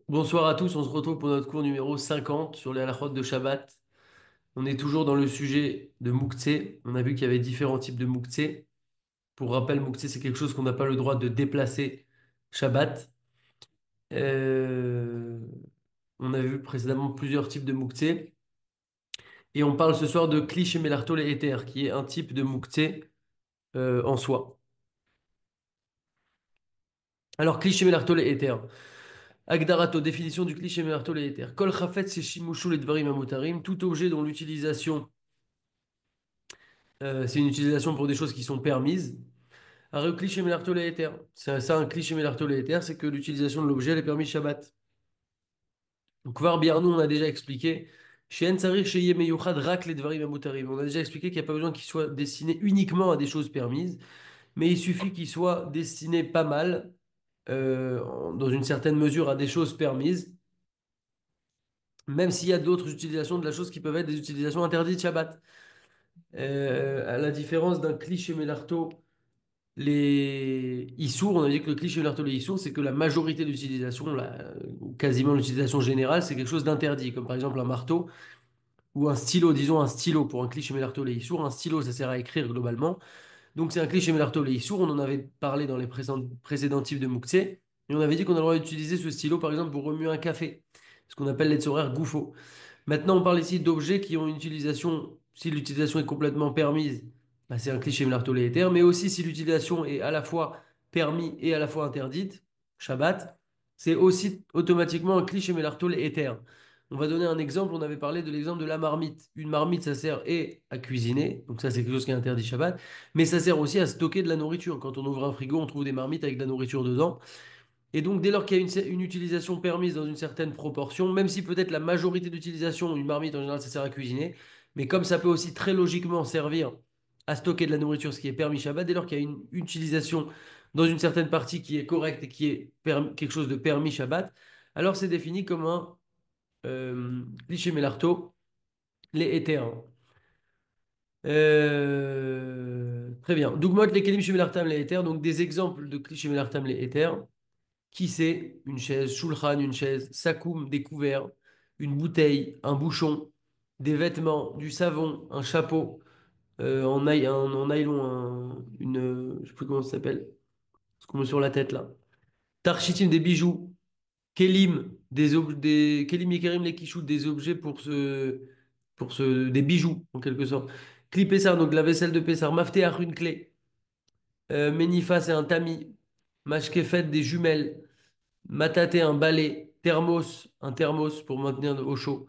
Bonsoir à tous, on se retrouve pour notre cours numéro 50 sur les halachot de Shabbat. On est toujours dans le sujet de Mouktsé. On a vu qu'il y avait différents types de Mouktsé. Pour rappel, Mouktsé, c'est quelque chose qu'on n'a pas le droit de déplacer Shabbat. Euh, on a vu précédemment plusieurs types de Mouktsé. Et on parle ce soir de Kli Shemelarto le Éther, qui est un type de Mouktsé en soi. Alors, Kli Shemelarto le Éther. Agdarato, définition du Kli Shemelarto le Éther. Kol Chafetz Shimushu le Dvarim Amutarim. Tout objet dont l'utilisation c'est une utilisation pour des choses qui sont permises. Un cliché mélartolééther. C'est ça un cliché mélartolééther, c'est que l'utilisation de l'objet elle est permise Shabbat. Donc, Var Biarnou, on a déjà expliqué. Chez Ensarir, chez Yemeyuchad, Rak, les Dvarim Amutarim. On a déjà expliqué qu'il n'y a pas besoin qu'il soit destiné uniquement à des choses permises, mais il suffit qu'il soit destiné pas mal, dans une certaine mesure, à des choses permises, même s'il y a d'autres utilisations de la chose qui peuvent être des utilisations interdites Shabbat. À la différence d'un cliché mélarto. Les Issours, on a dit que le cliché de les Issours, c'est que la majorité d'utilisation, quasiment l'utilisation générale, c'est quelque chose d'interdit, comme par exemple un marteau ou un stylo, disons un stylo pour un cliché les Issours. Un stylo, ça sert à écrire globalement. Donc c'est un cliché les Issours. On en avait parlé dans les précédents types de Mouktsé. Et on avait dit qu'on a le droit d'utiliser ce stylo, par exemple, pour remuer un café, ce qu'on appelle les tzoraires gouffo. Maintenant, on parle ici d'objets qui ont une utilisation, si l'utilisation est complètement permise, bah, c'est un cliché éther, mais aussi si l'utilisation est à la fois permise et à la fois interdite, Shabbat, c'est aussi automatiquement un cliché éther. On va donner un exemple, on avait parlé de l'exemple de la marmite. Une marmite, ça sert et à cuisiner, donc ça c'est quelque chose qui est interdit Shabbat, mais ça sert aussi à stocker de la nourriture. Quand on ouvre un frigo, on trouve des marmites avec de la nourriture dedans. Et donc, dès lors qu'il y a une utilisation permise dans une certaine proportion, même si peut-être la majorité d'utilisation, une marmite en général, ça sert à cuisiner, mais comme ça peut aussi très logiquement servir à stocker de la nourriture, ce qui est permis Shabbat, dès lors qu'il y a une utilisation dans une certaine partie qui est correcte et qui est quelque chose de permis Shabbat, alors c'est défini comme un cliché mélarto, les éthers. Très bien. Dougmot les kelim shemelartam les éthers, donc des exemples de clichés mélartam les éthers. Qui c'est? Une chaise, shulchan, une chaise, sakoum, des couverts, une bouteille, un bouchon, des vêtements, du savon, un chapeau, en nylon, je sais plus comment ça s'appelle, ce qu'on met sur la tête là. Tarchitim, des bijoux, kelim, kelim ikerim, les quichoux, des objets des bijoux en quelque sorte. Kli Pessar, donc la vaisselle de Pessar, mafteach, une clé, Menifa, c'est un tamis, mashkefet, des jumelles. Mataté, un balai. Thermos, un thermos pour maintenir au chaud.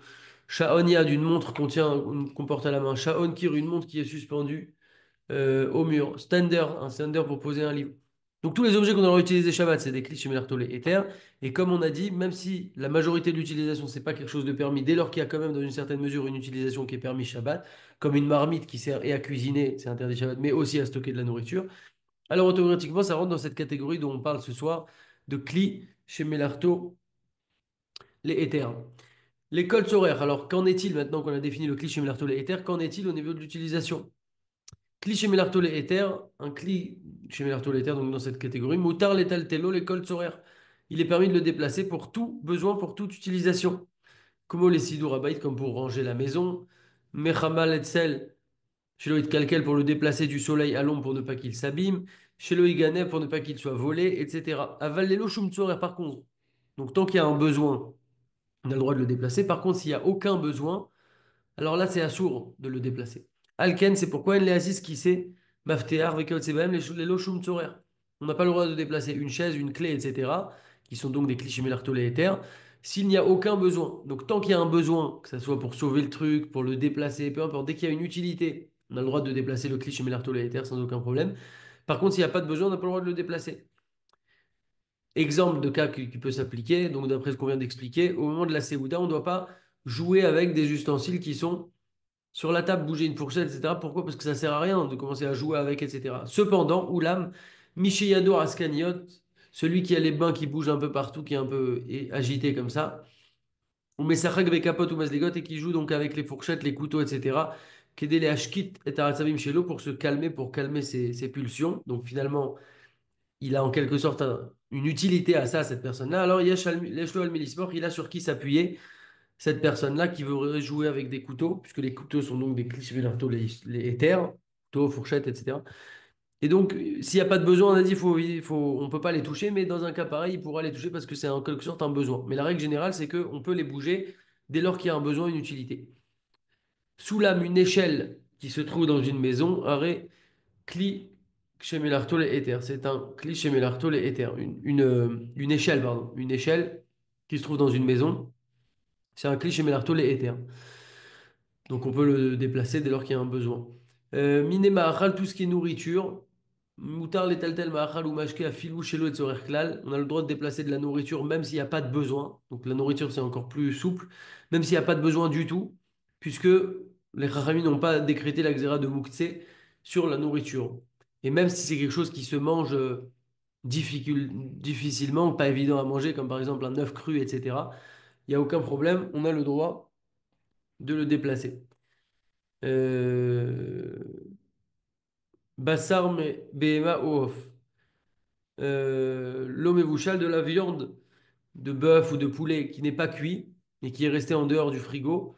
Shaonia, d'une montre qu'on porte à la main. Shaonkir, une montre qui est suspendue au mur. Stander, un stander pour poser un livre. Donc tous les objets qu'on aura utilisés Shabbat, c'est des clichés mélartolés éthers. Et comme on a dit, même si la majorité de l'utilisation, c'est pas quelque chose de permis, dès lors qu'il y a quand même dans une certaine mesure une utilisation qui est permis Shabbat, comme une marmite qui sert et à cuisiner, c'est interdit Shabbat, mais aussi à stocker de la nourriture, alors automatiquement, ça rentre dans cette catégorie dont on parle ce soir, de Kli chez Melarto, les éthers. Les codes horaires. Alors, qu'en est-il maintenant qu'on a défini le Kli chez Melarto, les éthers? Qu'en est-il au niveau de l'utilisation? Kli chez Melarto, les éthers, un Kli chez Melarto, les éthers, donc dans cette catégorie. Moutar, l'étal, télo, les codes horaires. Il est permis de le déplacer pour tout besoin, pour toute utilisation. Comme les sidour abayt, comme pour ranger la maison. Mechamal, etzel, chez Loïc Calquel pour le déplacer du soleil à l'ombre pour ne pas qu'il s'abîme. Chez Loïc Ganet pour ne pas qu'il soit volé, etc. Aval Lelo Shumtsorer, par contre. Donc tant qu'il y a un besoin, on a le droit de le déplacer. Par contre, s'il n'y a aucun besoin, alors là, c'est assourd de le déplacer. Alken, c'est pourquoi les Aziz qui sait, Maftear, Vekot Sebaem, les Loshum Tzorer. On n'a pas le droit de déplacer une chaise, une clé, etc., qui sont donc des clichés mélartolés éthers, s'il n'y a aucun besoin. Donc, tant qu'il y a un besoin, que ce soit pour sauver le truc, pour le déplacer, peu importe, dès qu'il y a une utilité, on a le droit de déplacer le cliché mélartolé éther sans aucun problème. Par contre, s'il n'y a pas de besoin, on n'a pas le droit de le déplacer. Exemple de cas qui peut s'appliquer, donc d'après ce qu'on vient d'expliquer, au moment de la Séouda, on ne doit pas jouer avec des ustensiles qui sont sur la table, bouger une fourchette, etc. Pourquoi? Parce que ça sert à rien de commencer à jouer avec, etc. Cependant, Oulam, Micheyado Askaniot, celui qui a les bains qui bougent un peu partout, qui est un peu agité comme ça, ou Messachak Bekapot ou Maslegot, et qui joue donc avec les fourchettes, les couteaux, etc. Qu'aider les Ashkit et Aratsavim chez l'eau pour se calmer, pour calmer ses pulsions. Donc finalement, il a en quelque sorte une utilité à ça, cette personne-là, alors Yesh lo al Mélismor, il a sur qui s'appuyer, cette personne-là qui veut jouer avec des couteaux, puisque les couteaux sont donc des clichés les éthers, couteaux, fourchettes, etc. Et donc, s'il n'y a pas de besoin, on a dit, on ne peut pas les toucher, mais dans un cas pareil, il pourra les toucher parce que c'est en quelque sorte un besoin. Mais la règle générale, c'est qu'on peut les bouger dès lors qu'il y a un besoin, une utilité. Sous lame, une échelle qui se trouve dans une maison, arrêt, cli, chemelartol et éther. C'est un cli, chemelartol et éther. Une échelle, pardon. Une échelle qui se trouve dans une maison, c'est un cli, chemelartol et éther. Donc on peut le déplacer dès lors qu'il y a un besoin. Miné ma'achal, tout ce qui est nourriture. Moutar les tel ma'achal ou mashke à filou shelo et tzorer klal. On a le droit de déplacer de la nourriture même s'il n'y a pas de besoin. Donc la nourriture c'est encore plus souple. Même s'il n'y a pas de besoin du tout. Puisque les Chachamim n'ont pas décrété la xéra de Moukhtse sur la nourriture. Et même si c'est quelque chose qui se mange difficilement, pas évident à manger, comme par exemple un œuf cru, etc., il n'y a aucun problème. On a le droit de le déplacer. Euh, Bassar Behema Oof. L'homme évouchal de la viande de bœuf ou de poulet qui n'est pas cuit et qui est resté en dehors du frigo.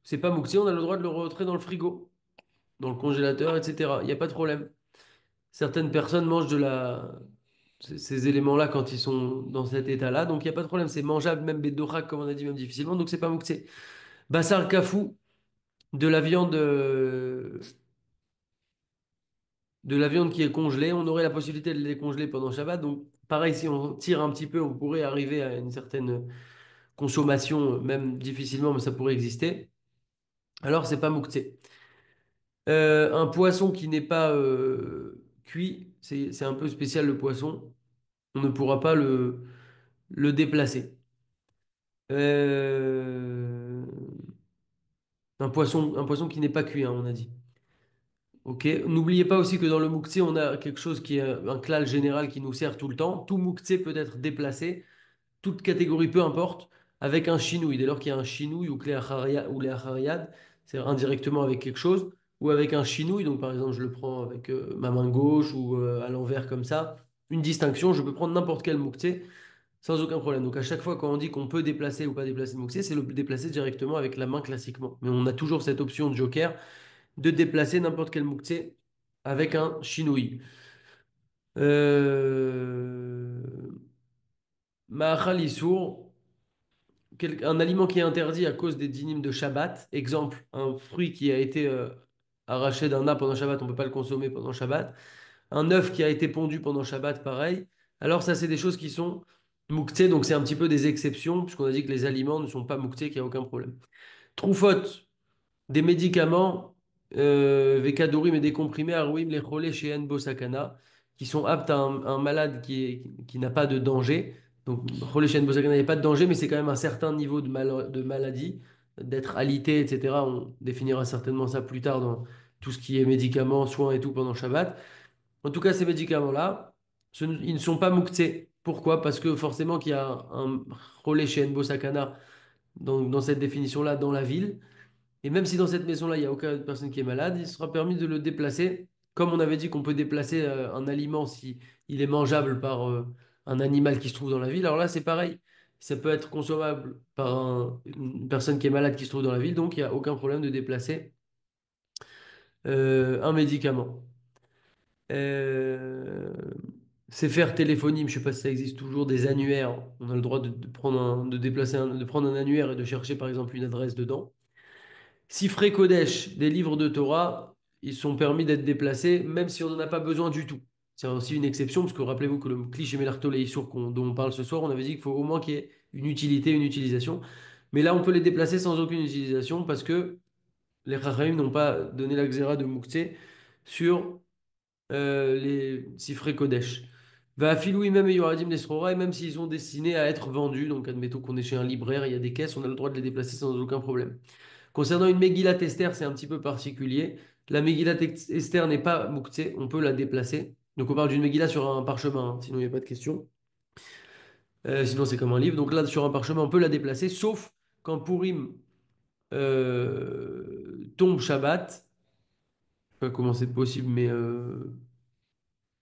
C'est pas mouxé, on a le droit de le rentrer dans le frigo, dans le congélateur, etc. Il n'y a pas de problème. Certaines personnes mangent ces éléments-là quand ils sont dans cet état-là, donc il n'y a pas de problème. C'est mangeable, même bédorak, comme on a dit, même difficilement, donc c'est pas mouxé. Bassar kafou, de la viande. De la viande qui est congelée. On aurait la possibilité de les congeler pendant Shabbat. Donc, pareil, si on tire un petit peu, on pourrait arriver à une certaine consommation, même difficilement, mais ça pourrait exister. Alors, c'est pas mouktsé. Un poisson qui n'est pas cuit, c'est un peu spécial le poisson. On ne pourra pas le déplacer. Euh, un poisson qui n'est pas cuit, hein, on a dit. Ok. N'oubliez pas aussi que dans le Mouktsé, on a quelque chose qui est un klal général qui nous sert tout le temps. Tout Mouktsé peut être déplacé, toute catégorie, peu importe, avec un chinouille. Dès lors qu'il y a un chinouille ou les achariad, c'est indirectement avec quelque chose, ou avec un chinouille. Donc par exemple, je le prends avec ma main gauche ou à l'envers comme ça. Une distinction, je peux prendre n'importe quel Mouktsé sans aucun problème. Donc à chaque fois quand on dit qu'on peut déplacer ou pas déplacer le Mouktsé, c'est le déplacer directement avec la main classiquement. Mais on a toujours cette option de joker de déplacer n'importe quel mouktsé avec un chinouille. Euh... Ma'achal issour, un aliment qui est interdit à cause des dynimes de Shabbat. Exemple, un fruit qui a été arraché d'un arbre pendant Shabbat, on ne peut pas le consommer pendant Shabbat. Un œuf qui a été pondu pendant Shabbat, pareil. Alors ça, c'est des choses qui sont mouktsé, donc c'est un petit peu des exceptions, puisqu'on a dit que les aliments ne sont pas mouktsé, qu'il n'y a aucun problème. Troufot, des médicaments, Vekadorim et des comprimés, Arouim, les cholés chez Bosakana, qui sont aptes à un malade qui n'a pas de danger. Donc, cholé chez Bosakana, il n'y a pas de danger, mais c'est quand même un certain niveau de maladie, d'être alité, etc. On définira certainement ça plus tard dans tout ce qui est médicaments, soins et tout pendant Shabbat. En tout cas, ces médicaments-là, ils ne sont pas mouktsés. Pourquoi? Parce que forcément qu'il y a un cholé chez Bosakana dans cette définition-là dans la ville. Et même si dans cette maison-là, il n'y a aucune personne qui est malade, il sera permis de le déplacer. Comme on avait dit qu'on peut déplacer un aliment si il est mangeable par un animal qui se trouve dans la ville, alors là, c'est pareil. Ça peut être consommable par une personne qui est malade qui se trouve dans la ville, donc il n'y a aucun problème de déplacer un médicament. Euh, C'est faire téléphonie, je ne sais pas si ça existe toujours, des annuaires. On a le droit de prendre de déplacer de prendre un annuaire et de chercher par exemple une adresse dedans. Sifré Kodesh, des livres de Torah, ils sont permis d'être déplacés, même si on n'en a pas besoin du tout. C'est aussi une exception, parce que rappelez-vous que le cliché Melartol et Issour dont on parle ce soir, on avait dit qu'il faut au moins qu'il y ait une utilité, une utilisation. Mais là, on peut les déplacer sans aucune utilisation, parce que les Chachamim n'ont pas donné la xéra de Mouktsé sur les Sifré Kodesh. Va filouim même et Yoradim Nesrora, et même s'ils sont destinés à être vendus, donc admettons qu'on est chez un libraire, il y a des caisses, on a le droit de les déplacer sans aucun problème. Concernant une Megillat Esther, c'est un petit peu particulier. La Megillat Esther n'est pas mouktsé, on peut la déplacer. Donc on parle d'une Megillah sur un parchemin, hein, sinon il n'y a pas de question. Sinon c'est comme un livre. Donc là, sur un parchemin, on peut la déplacer, sauf quand Purim tombe Shabbat. Je sais pas comment c'est possible, mais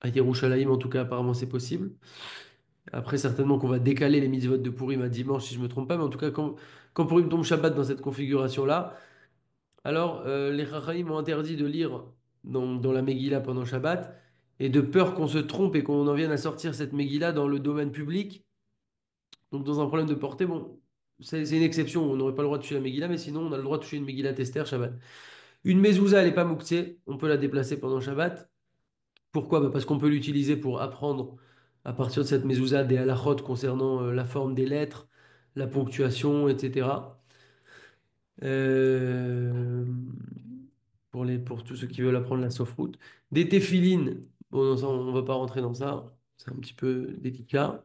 à Yerushalayim, en tout cas, apparemment c'est possible. Après, certainement qu'on va décaler les mitzvot de Purim à dimanche, si je ne me trompe pas, mais en tout cas, quand Purim tombe Shabbat dans cette configuration-là, alors les Chachamim ont interdit de lire dans la Megillah pendant Shabbat, et de peur qu'on se trompe et qu'on en vienne à sortir cette Megillah dans le domaine public, donc dans un problème de portée, bon, c'est une exception, on n'aurait pas le droit de toucher la Megillah, mais sinon on a le droit de toucher une Megillah Esther Shabbat. Une mezouza, elle n'est pas mouktsé, on peut la déplacer pendant Shabbat. Pourquoi? Bah, parce qu'on peut l'utiliser pour apprendre à partir de cette mezouza des halachot concernant la forme des lettres, la ponctuation, etc. Euh, pour tous ceux qui veulent apprendre la sofroute. Des téphilines, bon, non, ça, on ne va pas rentrer dans ça, c'est un petit peu délicat.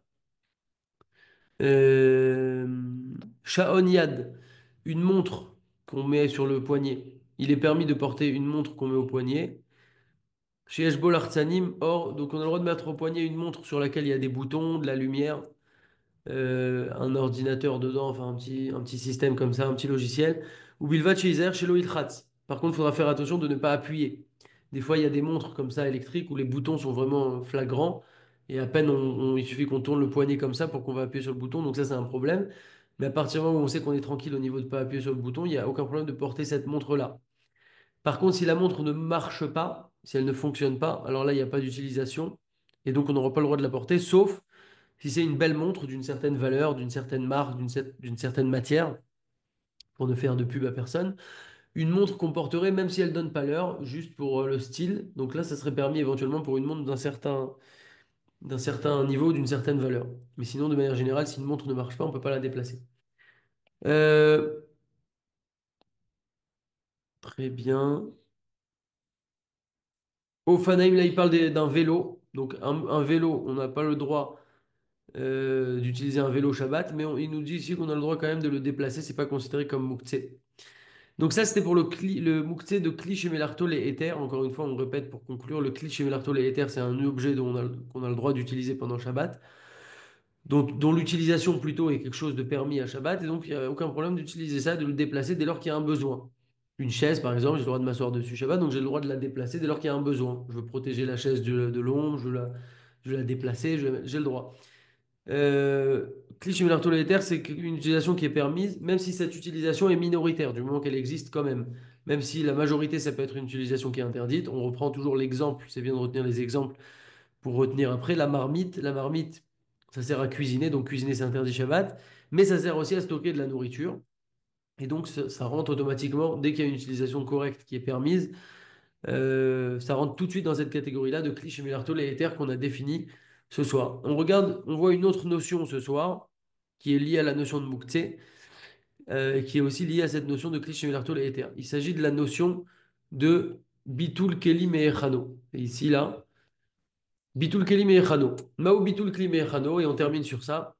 Euh, Sha'on Yad, une montre qu'on met sur le poignet. Il est permis de porter une montre qu'on met au poignet. Chez Eshbol Artsanim, or, donc on a le droit de mettre au poignet une montre sur laquelle il y a des boutons, de la lumière, un ordinateur dedans, enfin un petit système comme ça, un petit logiciel. Ou Bilvat chez Isère, chez Loïtratz. Par contre, il faudra faire attention de ne pas appuyer. Des fois, il y a des montres comme ça électriques où les boutons sont vraiment flagrants et à peine il suffit qu'on tourne le poignet comme ça pour qu'on va appuyer sur le bouton. Donc ça, c'est un problème. Mais à partir du moment où on sait qu'on est tranquille au niveau de ne pas appuyer sur le bouton, il n'y a aucun problème de porter cette montre-là. Par contre, si la montre ne marche pas, si elle ne fonctionne pas, alors là, il n'y a pas d'utilisation. Et donc, on n'aura pas le droit de la porter, sauf si c'est une belle montre d'une certaine valeur, d'une certaine marque, d'une certaine matière, pour ne faire de pub à personne. Une montre qu'on porterait, même si elle donne pas l'heure, juste pour le style. Donc là, ça serait permis éventuellement pour une montre d'un certain niveau, d'une certaine valeur. Mais sinon, de manière générale, si une montre ne marche pas, on ne peut pas la déplacer. Euh, Très bien. Au Fanaïm, là, il parle d'un vélo. Donc, un vélo, on n'a pas le droit d'utiliser un vélo Shabbat, mais il nous dit ici qu'on a le droit quand même de le déplacer. C'est pas considéré comme Mouktsé. Donc, ça, c'était pour le Mouktsé de Kli Shemelarto les Éthers. Encore une fois, on répète pour conclure le Kli Shemelarto les Éthers, c'est un objet qu'on a le droit d'utiliser pendant Shabbat, dont l'utilisation plutôt est quelque chose de permis à Shabbat. Et donc, il n'y a aucun problème d'utiliser ça, de le déplacer dès lors qu'il y a un besoin. Une chaise, par exemple, j'ai le droit de m'asseoir dessus Shabbat, donc j'ai le droit de la déplacer dès lors qu'il y a un besoin. Je veux protéger la chaise de l'ombre, je veux la déplacer, j'ai le droit. Cliché Marteau-Later, c'est une utilisation qui est permise, même si cette utilisation est minoritaire, du moment qu'elle existe quand même. Même si la majorité, ça peut être une utilisation qui est interdite. On reprend toujours l'exemple, c'est bien de retenir les exemples pour retenir après. La marmite, ça sert à cuisiner, donc cuisiner, c'est interdit Shabbat, mais ça sert aussi à stocker de la nourriture. Et donc, ça rentre automatiquement, dès qu'il y a une utilisation correcte qui est permise, ça rentre tout de suite dans cette catégorie-là de clichés et qu'on a défini ce soir. On regarde, on voit une autre notion ce soir qui est liée à la notion de Mouktsé, qui est aussi liée à cette notion de clichés et Il s'agit de la notion de Bitul Kelim et Echano. Et ici, là, Bitul Kelim et Echano. Mao Bitul Kelim et Echano, et on termine sur ça.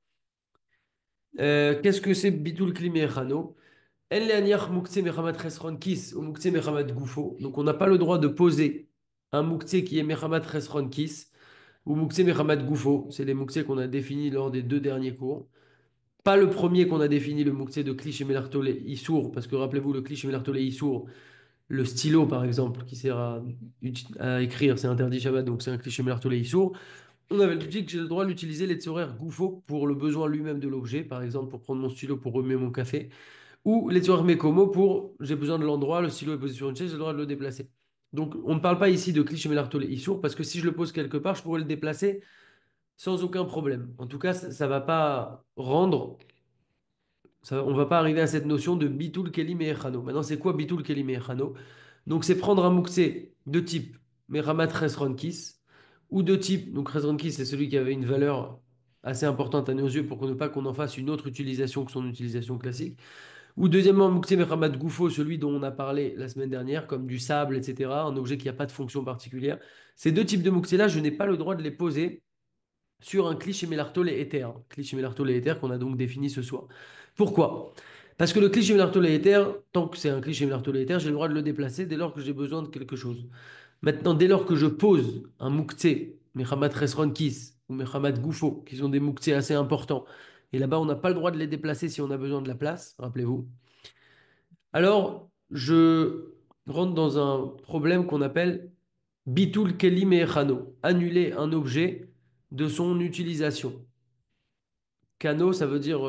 Qu'est-ce que c'est Bitul Kelim et Echano? El leaniach mouktsé mechamat chesron kis ou mouktsé mechamat goufo. Donc on n'a pas le droit de poser un mouktsé qui est mechamat chesron kis ou mouktsé mechamat goufo. C'est les mouktsés qu'on a définis lors des deux derniers cours. Pas le premier qu'on a défini, le mouktsé de Klish et Melartolé Issour, parce que rappelez-vous, le Klish et Melartolé Issour, le stylo par exemple, qui sert à écrire, c'est interdit Shabbat, donc c'est un Klish et Melartolé Issour. On avait dit que j'ai le droit d'utiliser les tzoraires goufo pour le besoin lui-même de l'objet, par exemple pour prendre mon stylo pour remuer mon café. Ou les théorèmes Mekomo pour j'ai besoin de l'endroit, le stylo est posé sur une chaise, j'ai le droit de le déplacer. Donc on ne parle pas ici de cliché Mélartolé Issour parce que si je le pose quelque part, je pourrais le déplacer sans aucun problème. En tout cas, ça va pas rendre, on va pas arriver à cette notion de Bitul Kelim et Echano. Maintenant, c'est quoi Bitul Kelim et Echano? Donc c'est prendre un mouxé de type Meramat Resronkis ou de type, donc Resronkis c'est celui qui avait une valeur assez importante à nos yeux pour ne pas qu'on en fasse une autre utilisation que son utilisation classique. Ou deuxièmement, Mouktsé Mehramat Goufo, celui dont on a parlé la semaine dernière, comme du sable, etc., un objet qui n'a pas de fonction particulière. Ces deux types de Mouktsé-là, je n'ai pas le droit de les poser sur un cliché Mélartol et éther. Cliché Mélartol et éther qu'on a donc défini ce soir. Pourquoi? Parce que le cliché Mélartol et éther, tant que c'est un cliché Mélartol et éther, j'ai le droit de le déplacer dès lors que j'ai besoin de quelque chose. Maintenant, dès lors que je pose un Mouktsé, Mehramat Resron Kis ou Mehramat Goufo, qui sont des Mouktsés assez importants, et là-bas, on n'a pas le droit de les déplacer si on a besoin de la place, rappelez-vous. Alors, je rentre dans un problème qu'on appelle bitul kelim echano, annuler un objet de son utilisation. Kano, ça veut dire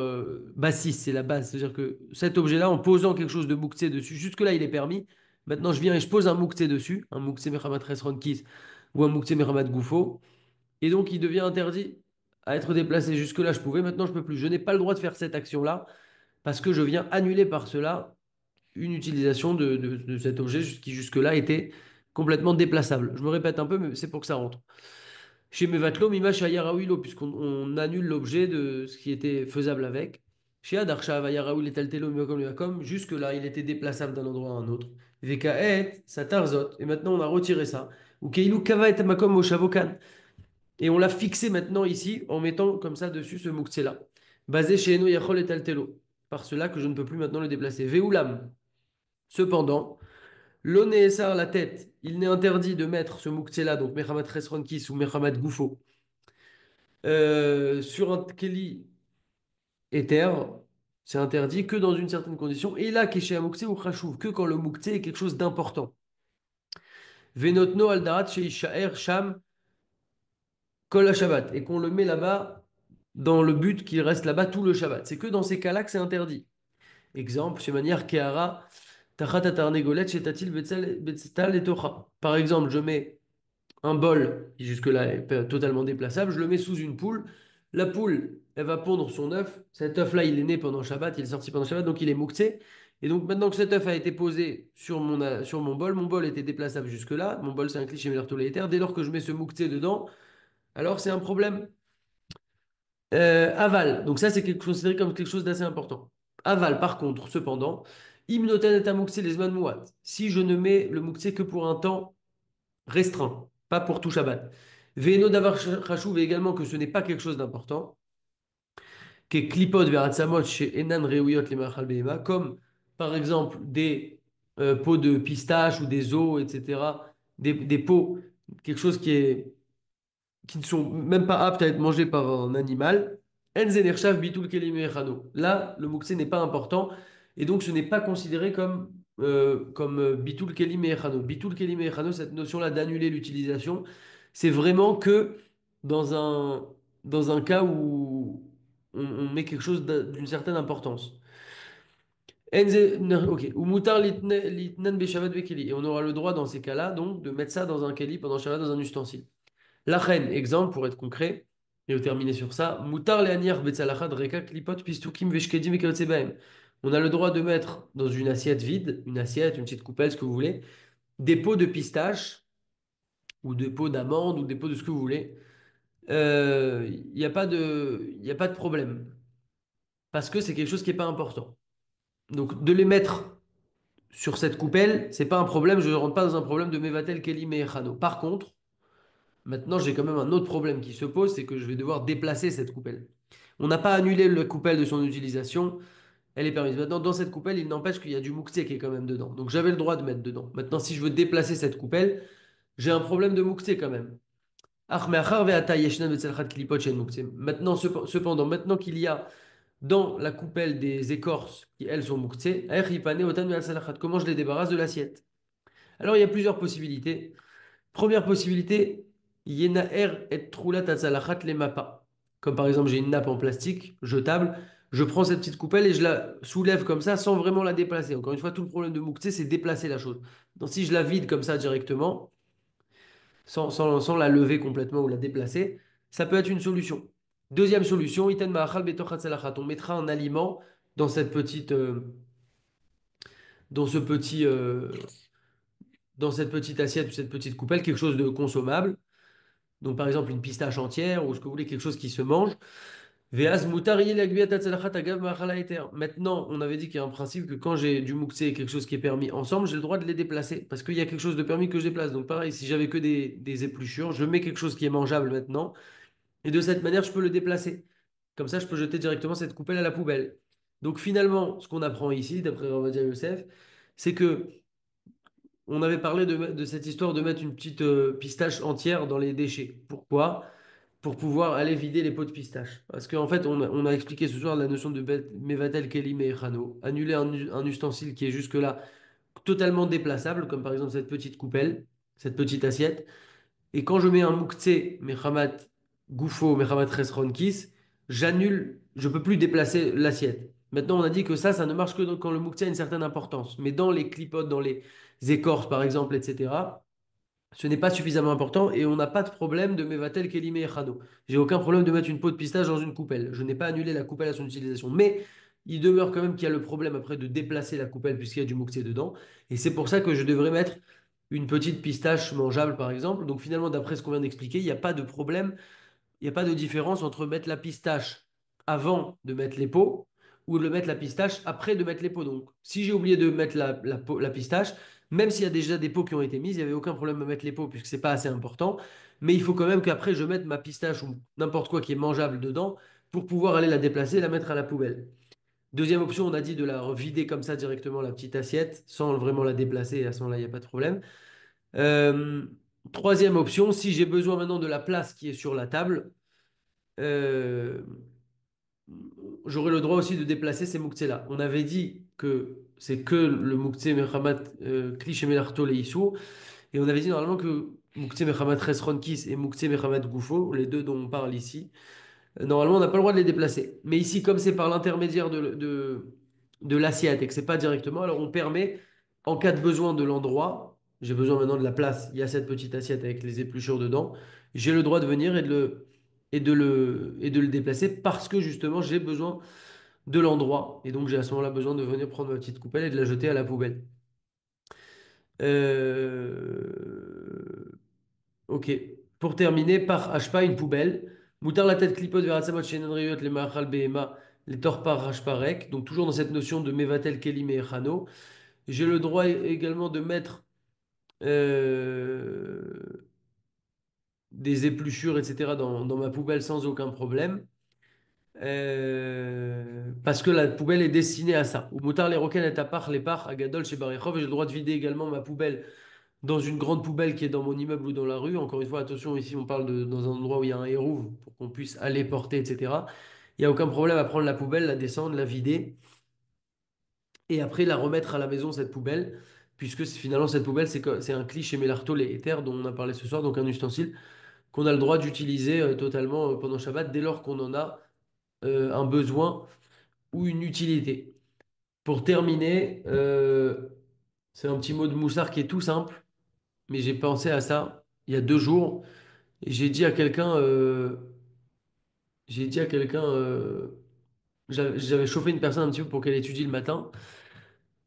bassiste, c'est la base. C'est-à-dire que cet objet-là, en posant quelque chose de mouktsé dessus, jusque-là, il est permis. Maintenant, je viens et je pose un mouktsé dessus, un mouktsé Mechamat Resronkis ou un mouktsé Mechamat Goufo, et donc il devient interdit à être déplacé. Jusque-là, je pouvais, maintenant, je peux plus. Je n'ai pas le droit de faire cette action-là parce que je viens annuler par cela une utilisation de cet objet qui jusque-là était complètement déplaçable. Je me répète un peu, mais c'est pour que ça rentre. Chez Mevatlo, Mimash Ayaraouilo, puisqu'on annule l'objet de ce qui était faisable avec. Chez Adarshav Ayaraoul et Taltelo Mimakom Mimakom, jusque-là, il était déplaçable d'un endroit à un autre. Vekaet, Satarzot, et maintenant on a retiré ça. Ou Keilu Kava et Makom Moshavokan. Et on l'a fixé maintenant ici en mettant comme ça dessus ce mouktsé-là. Basé chez Eno Yachol et Taltelo. Par cela que je ne peux plus maintenant le déplacer. Veoulam. Cependant, l'Onéessar, la tête, il n'est interdit de mettre ce mouktsé-là, donc Mechamat Resronkis ou Mechamat Goufo, sur un Keli éther, c'est interdit que dans une certaine condition. Et là, Keshe Mouktsé ou Khashouv, que quand le mouktsé est quelque chose d'important. Venotno al darat sheishaer sham kol Shabbat. Et qu'on le met là-bas dans le but qu'il reste là-bas tout le Shabbat. C'est que dans ces cas-là que c'est interdit. Exemple, chez manière Kehara, Tachat Atarnegolet, Shetatil Betzal et Tocha. Par exemple, je mets un bol qui jusque-là est totalement déplaçable, je le mets sous une poule. La poule, elle va pondre son œuf. Cet œuf-là, il est né pendant Shabbat, il est sorti pendant Shabbat, donc il est mouktsé. Et donc maintenant que cet œuf a été posé sur mon bol était déplaçable jusque-là. Mon bol, c'est un cliché mélartoléitaire. Dès lors que je mets ce mouktsé dedans, alors c'est un problème. Aval, donc ça c'est considéré comme quelque chose d'assez important. Aval, par contre, cependant, imnoten et mouktsé les zman mouat. Si je ne mets le mouktsé que pour un temps restreint, pas pour tout Shabbat. Ve'eno davar chachouv, et également que ce n'est pas quelque chose d'important, que klipot ve'atzamot chez enan reuyot les machal behema, comme par exemple des pots de pistache ou des os, etc., des pots, quelque chose qui ne sont même pas aptes à être mangés par un animal. Enzenershav bitul kelim echano. Là, le moukse n'est pas important et donc ce n'est pas considéré comme bitul kelim echano. Bitul kelim echano, cette notion-là d'annuler l'utilisation, c'est vraiment que dans un, dans un cas où on met quelque chose d'une certaine importance. Ok. Ou mutar litnan beshavat bekeli. Et on aura le droit dans ces cas-là donc de mettre ça dans un keli pendant Shabbat dans un ustensile. La reine, exemple, pour être concret, et terminer sur ça, Moutar le'aniach betzalachat reka klipot pistukim veshkedim et kayotse bahem. On a le droit de mettre dans une assiette vide, une assiette, une petite coupelle, ce que vous voulez, des pots de pistache, ou des pots d'amandes, ou des pots de ce que vous voulez. Il n'y a pas y a pas de problème, parce que c'est quelque chose qui n'est pas important. Donc, de les mettre sur cette coupelle, c'est pas un problème, je ne rentre pas dans un problème de Mevatel Keli Mehechano. Par contre, maintenant, j'ai quand même un autre problème qui se pose, c'est que je vais devoir déplacer cette coupelle. On n'a pas annulé la coupelle de son utilisation, elle est permise. Maintenant, dans cette coupelle, il n'empêche qu'il y a du mouxé qui est quand même dedans. Donc j'avais le droit de mettre dedans. Maintenant, si je veux déplacer cette coupelle, j'ai un problème de mouxé quand même. Maintenant, cependant, maintenant qu'il y a dans la coupelle des écorces qui, elles, sont mouxé, comment je les débarrasse de l'assiette? Alors, il y a plusieurs possibilités. Première possibilité, Yenaer et Troulat Atzalachat les mappa. Comme par exemple, j'ai une nappe en plastique jetable, je prends cette petite coupelle et je la soulève comme ça sans vraiment la déplacer. Encore une fois, tout le problème de Mouktsé, c'est déplacer la chose. Donc si je la vide comme ça directement, sans la lever complètement ou la déplacer, ça peut être une solution. Deuxième solution, Iten Ma'achal Betoch Atzalachat. On mettra un aliment dans cette petite, dans ce petit, dans cette petite assiette ou cette petite coupelle, quelque chose de consommable. Donc, par exemple, une pistache entière ou ce que vous voulez, quelque chose qui se mange. Veaz mutar yil agbiat atzalachat agav ma'achala eter. Maintenant, on avait dit qu'il y a un principe que quand j'ai du mouxé et quelque chose qui est permis ensemble, j'ai le droit de les déplacer parce qu'il y a quelque chose de permis que je déplace. Donc, pareil, si j'avais que des épluchures, je mets quelque chose qui est mangeable maintenant et de cette manière, je peux le déplacer. Comme ça, je peux jeter directement cette coupelle à la poubelle. Donc, finalement, ce qu'on apprend ici, d'après Ravadia Youssef, c'est que on avait parlé de cette histoire de mettre une petite pistache entière dans les déchets. Pourquoi? Pour pouvoir aller vider les pots de pistache. Parce qu'en fait, on a expliqué ce soir la notion de Mevatel Keli Mehechano. Annuler un ustensile qui est jusque-là totalement déplaçable, comme par exemple cette petite coupelle, cette petite assiette. Et quand je mets un mouktsé, Mechamat Goufo, Mechamat Resronkis, j'annule, je peux plus déplacer l'assiette. Maintenant, on a dit que ça ne marche que quand le mouktsé a une certaine importance. Mais dans les clipotes, dans les écorces, par exemple, etc., ce n'est pas suffisamment important et on n'a pas de problème de Mevatel Kelime et Khano. J'ai aucun problème de mettre une peau de pistache dans une coupelle. Je n'ai pas annulé la coupelle à son utilisation. Mais il demeure quand même qu'il y a le problème après de déplacer la coupelle puisqu'il y a du mouktsé dedans. Et c'est pour ça que je devrais mettre une petite pistache mangeable, par exemple. Donc finalement, d'après ce qu'on vient d'expliquer, il n'y a pas de problème, il n'y a pas de différence entre mettre la pistache avant de mettre les pots ou de mettre la pistache après de mettre les pots. Donc, si j'ai oublié de mettre la pistache, même s'il y a déjà des pots qui ont été mises, il n'y avait aucun problème de mettre les pots puisque c'est pas assez important. Mais il faut quand même qu'après je mette ma pistache ou n'importe quoi qui est mangeable dedans pour pouvoir aller la déplacer et la mettre à la poubelle. Deuxième option, on a dit de la vider comme ça directement la petite assiette sans vraiment la déplacer. À ce moment-là, il n'y a pas de problème. Euh, Troisième option, si j'ai besoin maintenant de la place qui est sur la table, euh, j'aurai le droit aussi de déplacer ces mouktsé-là. On avait dit que c'est que le mouktsé mechamat kliché melarto le issou, et on avait dit normalement que mouktsé mechamat resronkis et mouktsé mechamat goufo, les deux dont on parle ici, normalement on n'a pas le droit de les déplacer. Mais ici, comme c'est par l'intermédiaire de l'assiette et que c'est pas directement, alors on permet, en cas de besoin de l'endroit, j'ai besoin maintenant de la place, il y a cette petite assiette avec les épluchures dedans, j'ai le droit de venir et de le déplacer parce que justement j'ai besoin de l'endroit. Et donc j'ai à ce moment-là besoin de venir prendre ma petite coupelle et de la jeter à la poubelle. Ok. Pour terminer, par Hashpa, une poubelle. Moutar la tête clipote vers Atzamot Shenanriot, les Mahal Behema, les Torpar Hashparek. Donc toujours dans cette notion de Mevatel Kelim et Echano. J'ai le droit également de mettre euh, des épluchures, etc. dans ma poubelle sans aucun problème. Parce que la poubelle est destinée à ça. Ou moutar les roquettes et à part les parts à Gadol chez Barechov. Et j'ai le droit de vider également ma poubelle dans une grande poubelle qui est dans mon immeuble ou dans la rue. Encore une fois, attention, ici on parle dans un endroit où il y a un hérouf pour qu'on puisse aller porter, etc. Il n'y a aucun problème à prendre la poubelle, la descendre, la vider et après la remettre à la maison, cette poubelle. Puisque finalement, cette poubelle, c'est un cliché Mélarto, les éthers dont on a parlé ce soir, donc un ustensile qu'on a le droit d'utiliser totalement pendant Shabbat dès lors qu'on en a un besoin ou une utilité. Pour terminer, c'est un petit mot de Moussard qui est tout simple, mais j'ai pensé à ça il y a 2 jours. Et j'ai dit à quelqu'un, j'avais chauffé une personne un petit peu pour qu'elle étudie le matin,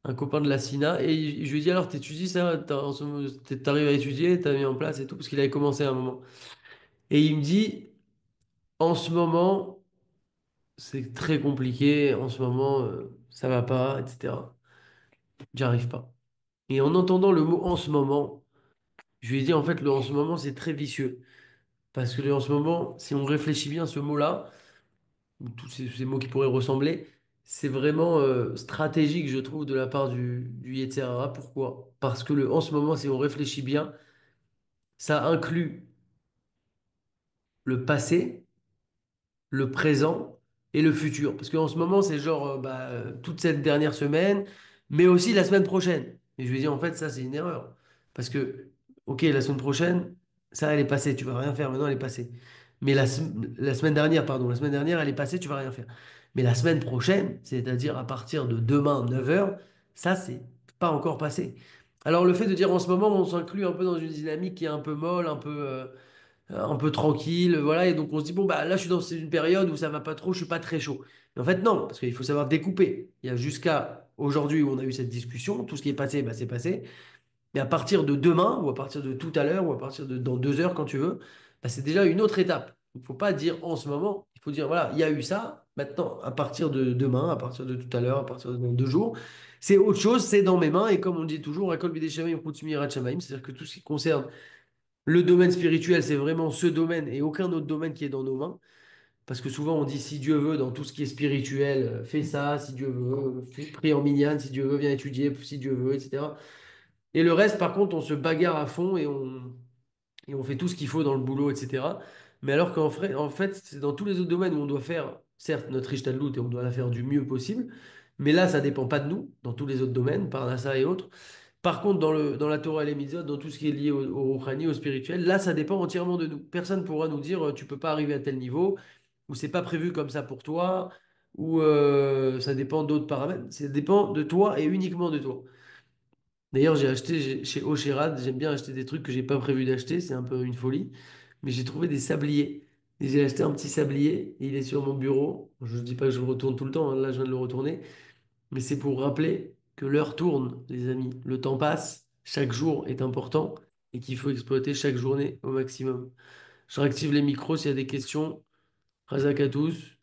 un copain de la SINA, et je lui ai dit alors, t'étudies ça, t'arrives à étudier, t'as mis en place et tout, parce qu'il avait commencé à un moment. Et il me dit, en ce moment, c'est très compliqué, en ce moment, ça va pas, etc. J'y arrive pas. Et en entendant le mot en ce moment, je lui ai dit en fait, le en ce moment, c'est très vicieux. Parce que le en ce moment, si on réfléchit bien à ce mot-là, ou tous ces mots qui pourraient ressembler, c'est vraiment stratégique, je trouve, de la part du Yetzer Hara. Pourquoi? Parce que le en ce moment, si on réfléchit bien, ça inclut le passé, le présent et le futur. Parce qu'en ce moment, c'est genre toute cette dernière semaine, mais aussi la semaine prochaine. Et je lui ai dit, en fait, ça, c'est une erreur. Parce que, ok, la semaine prochaine, ça, elle est passée, tu vas rien faire, maintenant, elle est passée. Mais la semaine dernière, pardon, la semaine dernière, elle est passée, tu vas rien faire. Mais la semaine prochaine, c'est-à-dire à partir de demain, 9 heures, ça, c'est pas encore passé. Alors, le fait de dire en ce moment, on s'inclut un peu dans une dynamique qui est un peu molle, un peu tranquille, voilà. Et donc on se dit, bon, bah là, je suis dans une période où ça va pas trop, je suis pas très chaud. Mais en fait, non, parce qu'il faut savoir découper. Il y a jusqu'à aujourd'hui où on a eu cette discussion, tout ce qui est passé, bah, c'est passé. Mais à partir de demain, ou à partir de tout à l'heure, ou à partir de dans 2 heures, quand tu veux, bah, c'est déjà une autre étape. Il ne faut pas dire en ce moment, il faut dire, voilà, il y a eu ça, maintenant, à partir de demain, à partir de tout à l'heure, à partir de dans 2 jours, c'est autre chose, c'est dans mes mains, et comme on dit toujours, Akol Bidei Shamayim Chutz Mirat Shamayim, c'est-à-dire que tout ce qui concerne le domaine spirituel, c'est vraiment ce domaine et aucun autre domaine qui est dans nos mains. Parce que souvent, on dit si Dieu veut, dans tout ce qui est spirituel, fais ça, si Dieu veut, prie en minyan, si Dieu veut, viens étudier, si Dieu veut, etc. Et le reste, par contre, on se bagarre à fond et on fait tout ce qu'il faut dans le boulot, etc. Mais alors en fait, c'est dans tous les autres domaines où on doit faire, certes, notre Ishtadlout et on doit la faire du mieux possible. Mais là, ça dépend pas de nous, dans tous les autres domaines, Parnassa et autres. Par contre, dans la Torah et les mitzvot, dans tout ce qui est lié au Rouhani, au spirituel, là, ça dépend entièrement de nous. Personne ne pourra nous dire, tu peux pas arriver à tel niveau, ou c'est pas prévu comme ça pour toi, ou ça dépend d'autres paramètres. Ça dépend de toi et uniquement de toi. D'ailleurs, chez Ocherad, j'aime bien acheter des trucs que j'ai pas prévu d'acheter, c'est un peu une folie, mais j'ai trouvé des sabliers. Et j'ai acheté un petit sablier, et il est sur mon bureau. Je ne dis pas que je le retourne tout le temps, hein, là je viens de le retourner, mais c'est pour rappeler que l'heure tourne, les amis. Le temps passe, chaque jour est important, et qu'il faut exploiter chaque journée au maximum. Je réactive les micros s'il y a des questions. Razak à tous.